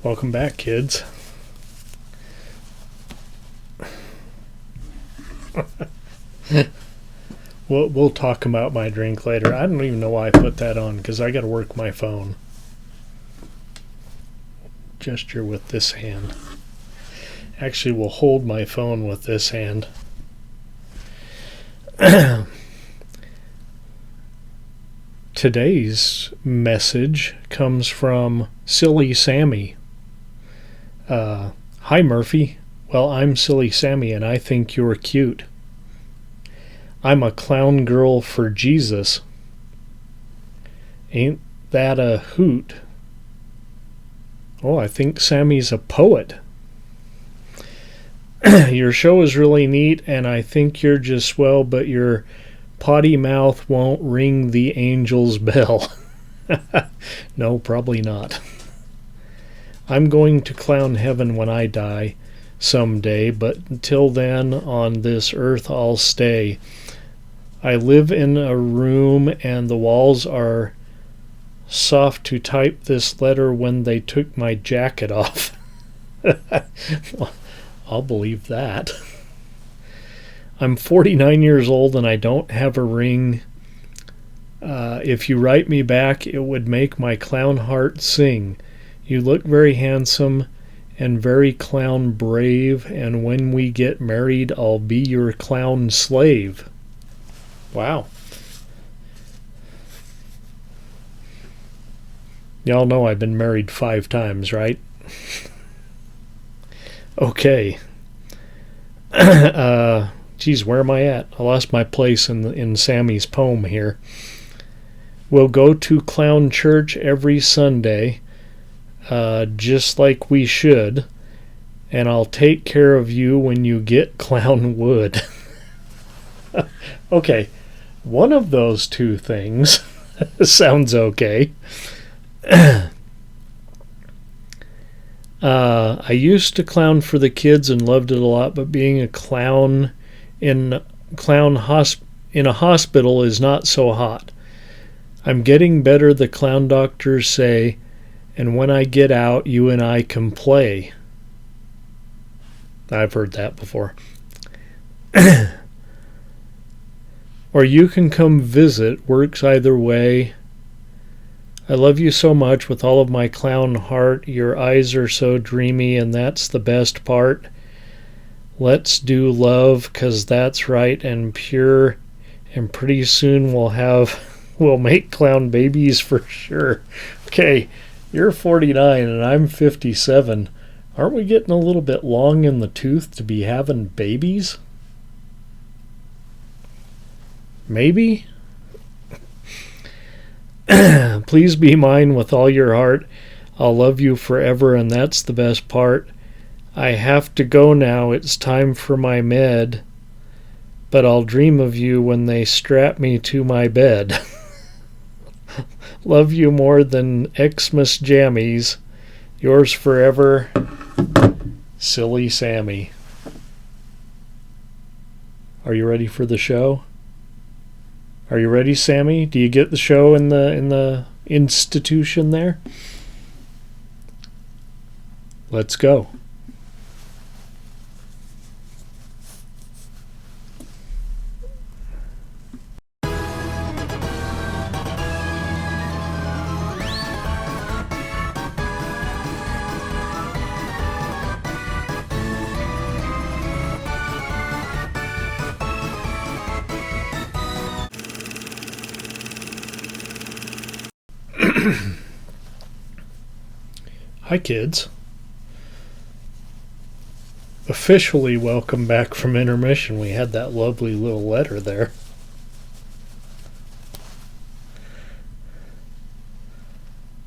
Welcome back, kids. We'll talk about my drink later. I don't even know why I put that on, because I got to work my phone. Gesture with this hand. Actually, we'll hold my phone with this hand. Today's message comes from Silly Sammy. Hi, Murphy. Well, I'm Silly Sammy, and I think you're cute. I'm a clown girl for Jesus. Ain't that a hoot? Oh, I think Sammy's a poet. Your show is really neat, and I think you're just swell, but your potty mouth won't ring the angel's bell. No, probably not. I'm going to clown heaven when I die someday, but until then, on this earth I'll stay. I live in a room, and the walls are soft to type this letter when they took my jacket off. Well, I'll believe that. I'm 49 years old and I don't have a ring. If you write me back, it would make my clown heart sing. You look very handsome and very clown brave, and when we get married, I'll be your clown slave. Wow. Y'all know I've been married 5 times, right? Okay. Geez, where am I at? I lost my place in Sammy's poem here. We'll go to clown church every Sunday, just like we should, and I'll take care of you when you get clown wood. Okay, one of those two things sounds okay. I used to clown for the kids and loved it a lot, but being a clown in a hospital is not so hot. I'm getting better, the clown doctors say, and when I get out, you and I can play. I've heard that before. Or you can come visit, works either way. I love you so much with all of my clown heart. Your eyes are so dreamy, and that's the best part. Let's do love, 'cause that's right and pure, and pretty soon we'll make clown babies for sure. Okay, you're 49 and I'm 57. Aren't we getting a little bit long in the tooth to be having babies? Maybe? Please be mine with all your heart. I'll love you forever, and that's the best part. I have to go now. It's time for my med, but I'll dream of you when they strap me to my bed. Love you more than Xmas jammies. Yours forever, Silly Sammy. Are you ready for the show? Are you ready, Sammy? Do you get the show in the institution there? Let's go. Hi, kids. Officially welcome back from intermission. We had that lovely little letter there.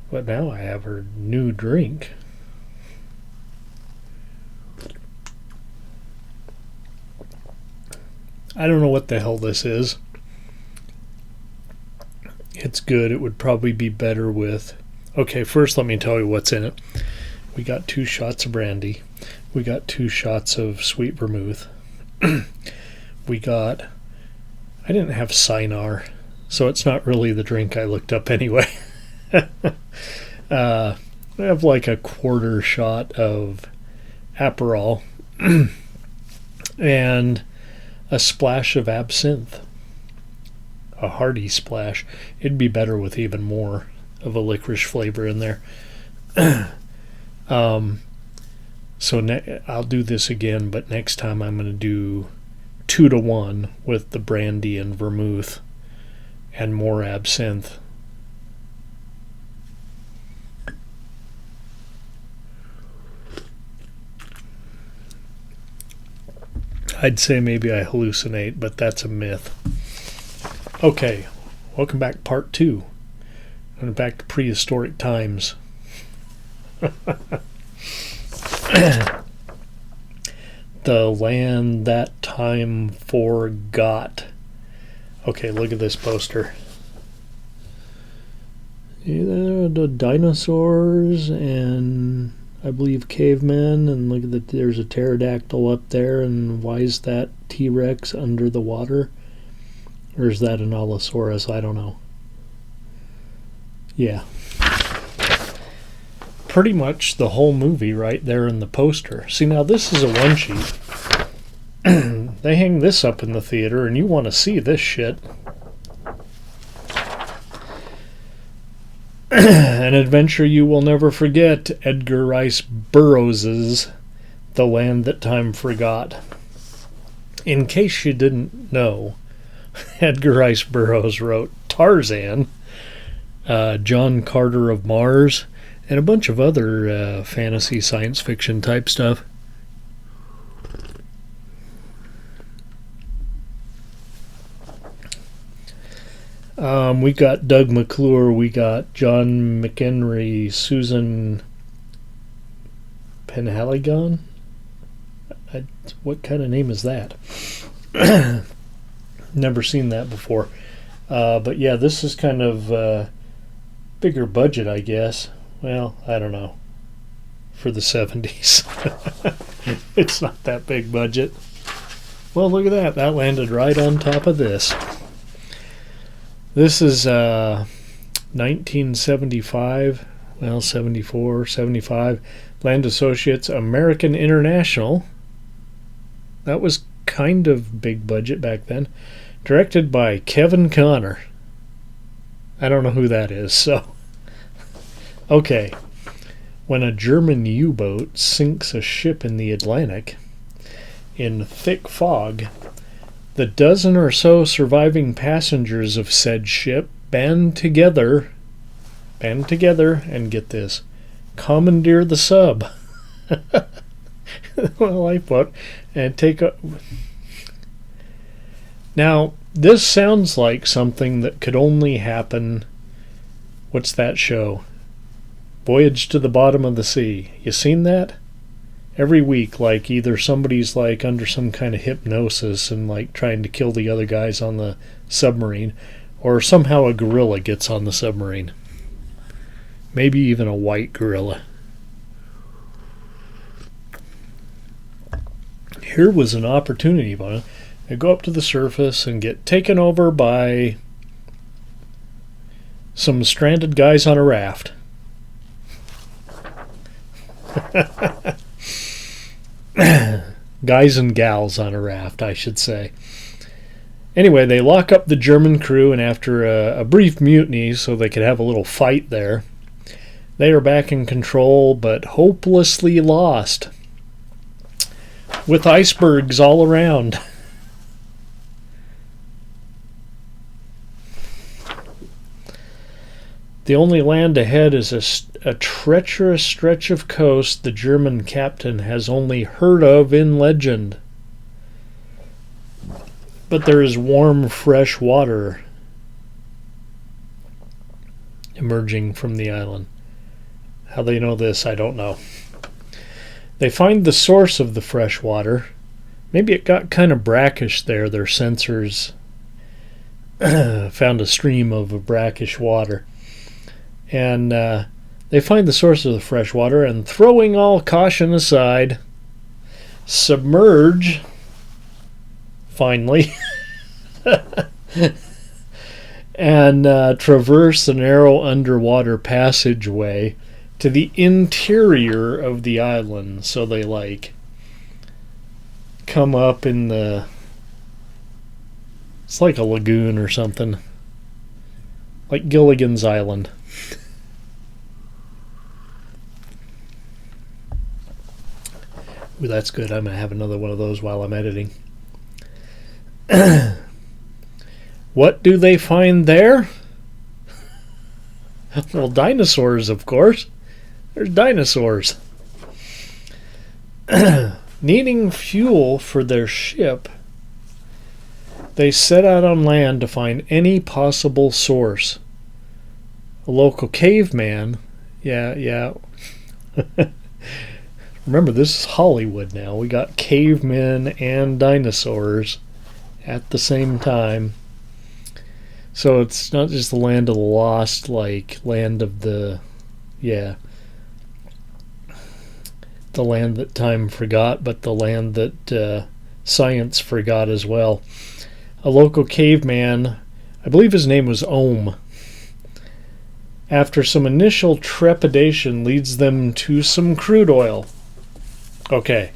But now I have her new drink. I don't know what the hell this is. It's good. It would probably be better with... Okay, first let me tell you what's in it. We got 2 shots of brandy. We got 2 shots of sweet vermouth. We got... I didn't have Cynar, so it's not really the drink I looked up anyway. I have like a quarter shot of Aperol and a splash of absinthe. A hearty splash. It'd be better with even more of a licorice flavor in there. So I'll do this again, but next time I'm going to do 2-to-1 with the brandy and vermouth and more absinthe. I'd say maybe I hallucinate, but that's a myth. Okay, welcome back, part 2. Going back to prehistoric times. The land that time forgot. Okay, look at this poster. The dinosaurs and I believe cavemen, and look at that. There's a pterodactyl up there, and why is that T-Rex under the water? Or is that an Allosaurus? I don't know. Yeah. Pretty much the whole movie right there in the poster. See, now this is a one sheet. They hang this up in the theater, and you want to see this shit. An adventure you will never forget. Edgar Rice Burroughs's The Land That Time Forgot. In case you didn't know, Edgar Rice Burroughs wrote Tarzan, John Carter of Mars, and a bunch of other fantasy science fiction type stuff. We got Doug McClure, we got John McHenry, Susan Penhaligon? What kind of name is that? Never seen that before. But yeah, this is kind of bigger budget, I guess. Well, I don't know. For the 70s. It's not that big budget. Well, look at that. That landed right on top of this. This is 1975, well, 74, 75. Land Associates, American International. That was kind of big budget back then. Directed by Kevin Connor. I don't know who that is, so. Okay. When a German U-boat sinks a ship in the Atlantic in thick fog, the dozen or so surviving passengers of said ship band together, and get this, commandeer the sub. Well, I put, and take a... Now, this sounds like something that could only happen... What's that show? Voyage to the Bottom of the Sea. You seen that? Every week, like, either somebody's like under some kind of hypnosis and like trying to kill the other guys on the submarine, or somehow a gorilla gets on the submarine. Maybe even a white gorilla. Here was an opportunity to go up to the surface and get taken over by some stranded guys on a raft. Guys and gals on a raft, I should say. Anyway, they lock up the German crew, and after a brief mutiny so they could have a little fight there, they are back in control, but hopelessly lost, with icebergs all around. The only land ahead is a treacherous stretch of coast the German captain has only heard of in legend. But there is warm, fresh water emerging from the island. How they know this, I don't know. They find the source of the fresh water. Maybe it got kind of brackish there. Their sensors found a stream of brackish water. And they find the source of the fresh water, and throwing all caution aside, submerge, finally, and traverse the narrow underwater passageway to the interior of the island. So they like come up in the, it's like a lagoon or something, like Gilligan's Island. Ooh, that's good. I'm going to have another one of those while I'm editing. What do they find there? Well, dinosaurs, of course. There's dinosaurs. Needing fuel for their ship, they set out on land to find any possible source. A local caveman, yeah. Remember, this is Hollywood now. We got cavemen and dinosaurs at the same time. So it's not just the land of the lost, like land of the, the land that time forgot, but the land that science forgot as well. A local caveman, I believe his name was Ohm, after some initial trepidation, leads them to some crude oil. Okay.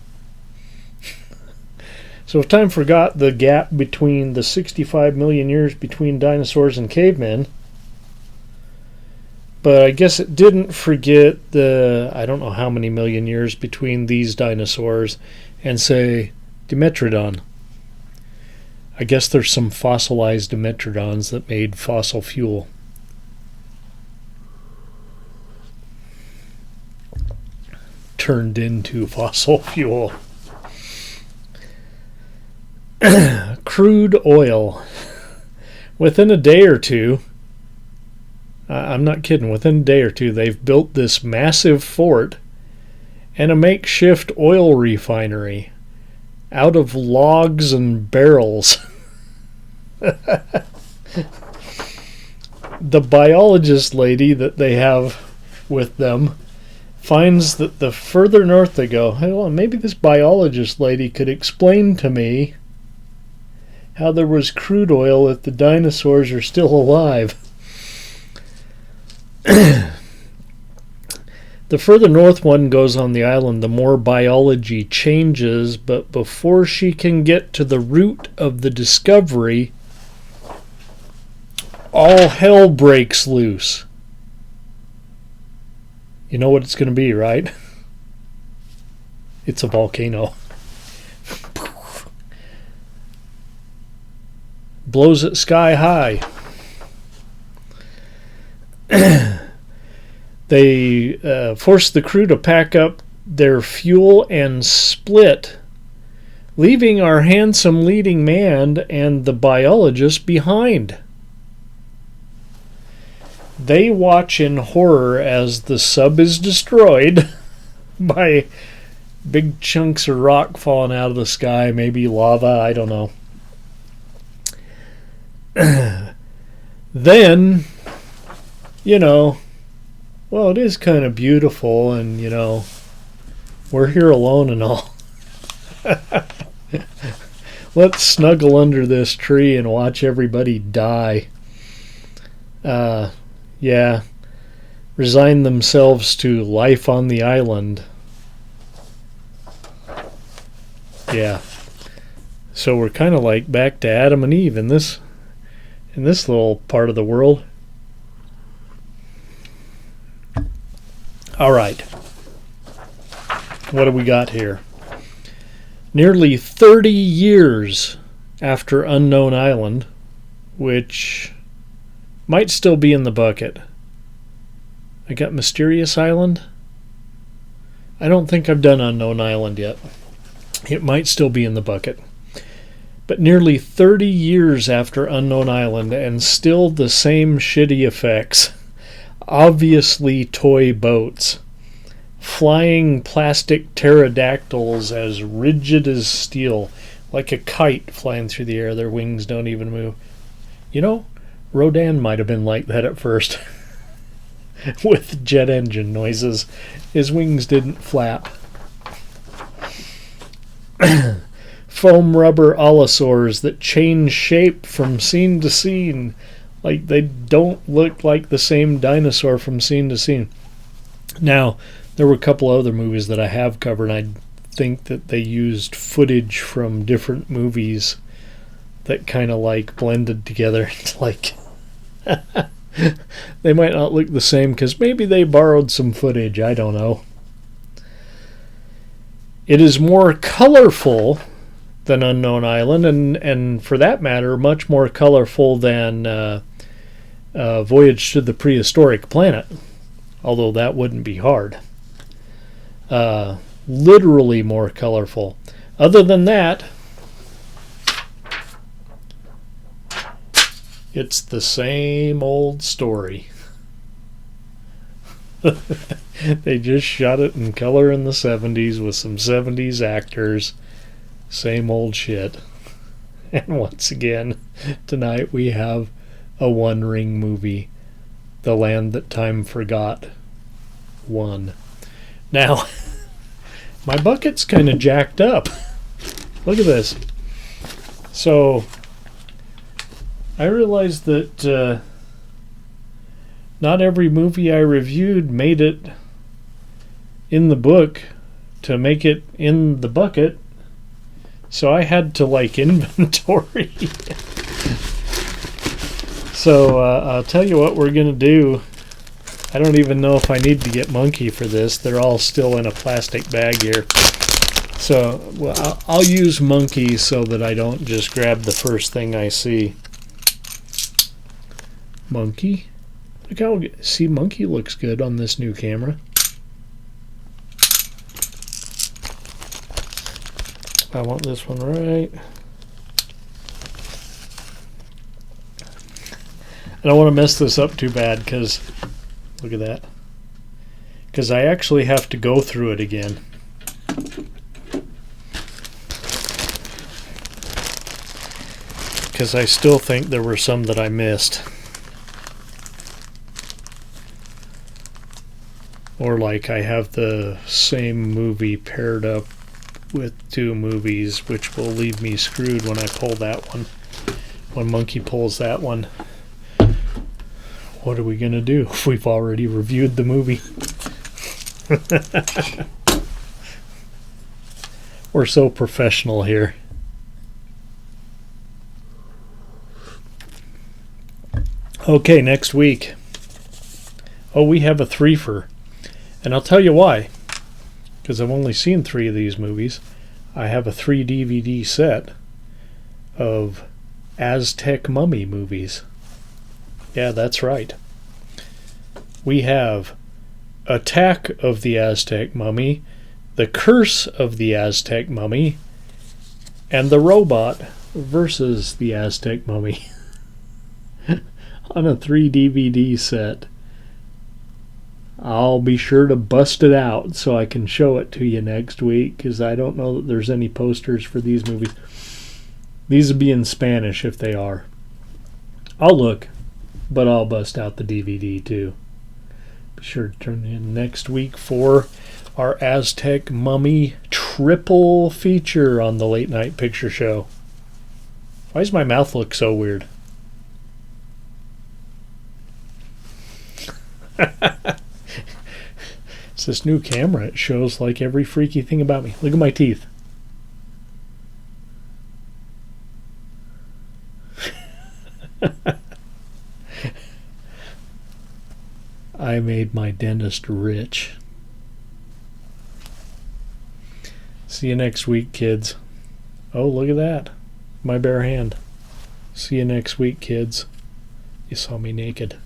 So if time forgot the gap between the 65 million years between dinosaurs and cavemen, but I guess it didn't forget the, I don't know how many million years between these dinosaurs and, say, Dimetrodon. I guess there's some fossilized Dimetrodons that made fossil fuel. Turned into fossil fuel. Crude oil. Within a day or two, I'm not kidding, within a day or two, they've built this massive fort and a makeshift oil refinery out of logs and barrels. The biologist lady that they have with them finds that the further north they go, hey, well, maybe this biologist lady could explain to me how there was crude oil if the dinosaurs are still alive. The further north one goes on the island, the more biology changes, but before she can get to the root of the discovery, all hell breaks loose. You know what it's going to be, right? It's a volcano. Blows it sky high. They force the crew to pack up their fuel and split, leaving our handsome leading man and the biologist behind. They watch in horror as the sub is destroyed by big chunks of rock falling out of the sky, maybe lava, I don't know. Then, well, it is kind of beautiful, and, we're here alone and all. Let's snuggle under this tree and watch everybody die. Resign themselves to life on the island. Yeah. So we're kind of like back to Adam and Eve in this little part of the world. All right. What do we got here? Nearly 30 years after Unknown Island, which might still be in the bucket. I got Mysterious Island. I don't think I've done Unknown Island yet. It might still be in the bucket. But nearly 30 years after Unknown Island, and still the same shitty effects. Obviously toy boats. Flying plastic pterodactyls as rigid as steel. Like a kite flying through the air. Their wings don't even move. Rodan might have been like that at first. With jet engine noises. His wings didn't flap. Foam rubber allosaurs that change shape from scene to scene. Like they don't look like the same dinosaur from scene to scene. Now, there were a couple other movies that I have covered, and I think that they used footage from different movies that kind of like blended together. Like, they might not look the same because maybe they borrowed some footage. I don't know. It is more colorful than Unknown Island, and for that matter, much more colorful than Voyage to the Prehistoric Planet, although that wouldn't be hard. Literally more colorful. Other than that, it's the same old story. They just shot it in color in the 70s with some 70s actors. Same old shit. And once again, tonight we have a One Ring movie. The Land That Time Forgot 1. Now, my bucket's kind of jacked up. Look at this. So, I realized that not every movie I reviewed made it in the book to make it in the bucket. So I had to like inventory. So I'll tell you what we're going to do. I don't even know if I need to get Monkey for this. They're all still in a plastic bag here. So well, I'll use Monkey so that I don't just grab the first thing I see. Monkey. Look how, see, Monkey looks good on this new camera. I want this one right. I don't want to mess this up too bad because, look at that. Because I actually have to go through it again. Because I still think there were some that I missed. Or like I have the same movie paired up with two movies, which will leave me screwed when I pull that one. When Monkey pulls that one. What are we going to do if we've already reviewed the movie? We're so professional here. Okay, next week. Oh, we have a threefer. And I'll tell you why. Because I've only seen 3 of these movies. I have a 3 DVD set of Aztec mummy movies. Yeah, that's right. We have Attack of the Aztec Mummy, The Curse of the Aztec Mummy, and The Robot versus the Aztec Mummy. On a 3 DVD set. I'll be sure to bust it out so I can show it to you next week, because I don't know that there's any posters for these movies. These will be in Spanish if they are. I'll look, but I'll bust out the DVD too. Be sure to turn in next week for our Aztec Mummy triple feature on the Late Night Picture Show. Why does my mouth look so weird? It's this new camera. It shows like every freaky thing about me. Look at my teeth. I made my dentist rich. See you next week, kids. Oh, look at that. My bare hand. See you next week, kids. You saw me naked.